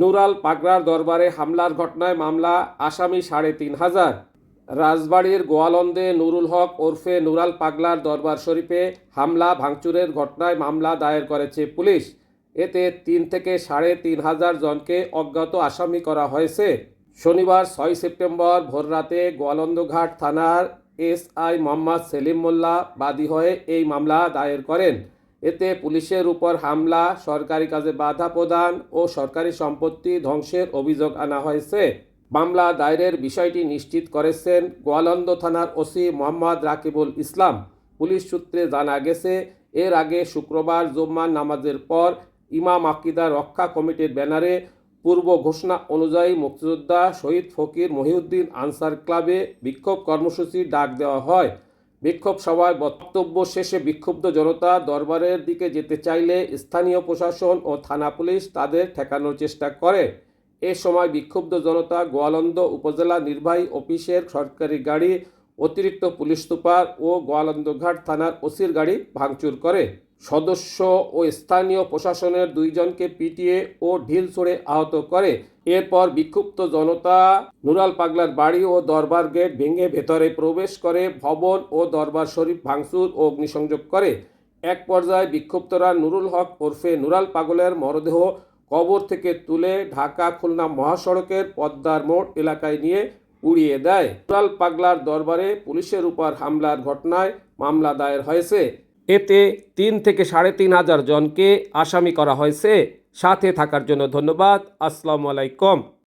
নুরাল পাগলার দরবারে হামলার ঘটনায় মামলা, আসামি ৩,৫০০। রাজবাড়ীর গোয়ালন্দে নুরুল হক ওরফে নুরাল পাগলার দরবার শরীফে হামলা ভাঙচুরের ঘটনায় মামলা দায়ের করেছে পুলিশ। এতে ৩ থেকে ৩,৫০০ জনকে অজ্ঞাত আসামি করা হয়েছে। শনিবার ৬ সেপ্টেম্বর ভোররাতে গোয়ালন্দঘাট থানার এসআই মোহাম্মদ সেলিম মোল্লা বাদী হয়ে এই মামলা দায়ের করেন। এতে পুলিশের উপর হামলা, সরকারি কাজে বাধা প্রদান ও সরকারি সম্পত্তি ধ্বংসের অভিযোগ আনা হয়েছে। মামলা দায়েরের বিষয়টি নিশ্চিত করেছেন গোয়ালন্দ থানার ওসি মোহাম্মদ রাকিবুল ইসলাম। পুলিশ সূত্রে জানা গেছে, এর আগে শুক্রবার জুম্মার নামাজের পর ইমাম আকিদা রক্ষা কমিটির ব্যানারে পূর্ব ঘোষণা অনুযায়ী মুক্তিযোদ্ধা শহীদ ফকির মহিউদ্দিন আনসার ক্লাবে বিক্ষোভ কর্মসূচির ডাক দেওয়া হয়। বিক্ষোভ সভায় বক্তব্য শেষে বিক্ষুব্ধ জনতা দরবারের দিকে যেতে চাইলে স্থানীয় প্রশাসন ও থানা পুলিশ তাদের ঠেকানোর চেষ্টা করে। এ সময় বিক্ষুব্ধ জনতা গোয়ালন্দ উপজেলা নির্বাহী অফিসের সরকারি গাড়ি, অতিরিক্ত পুলিশ সুপার ও গোয়ালন্দঘাট থানার ওসির গাড়ি ভাঙচুর করে। সদস্য ও স্থানীয় প্রশাসনের 2 জনকে পিটিয়ে ও ঢিল ছুঁড়ে আহত করে। এরপর বিক্ষুব্ধ জনতা নুরাল পাগলার বাড়ি ও দরবার গেট ভেঙে ভেতরে প্রবেশ করে ভবন ও দরবার শরীফ ভাঙচুর ও অগ্নিসংযোগ করে। এক পর্যায়ে বিক্ষুব্ধরা নুরুল হক ওরফে নুরাল পাগলের মরদেহ কবর থেকে তুলে ঢাকা খুলনা মহাসড়কের পদ্মার মোড় এলাকায় নিয়ে উড়িয়ে দেয়। নুরাল পাগলার দরবারে পুলিশের উপর হামলার ঘটনায় মামলা দায়ের হয়েছে। এতে ৩ থেকে ৩,৫০০ জনকে আসামি করা হয়েছে। সাথে থাকার জন্য ধন্যবাদ। আসসালামু আলাইকুম।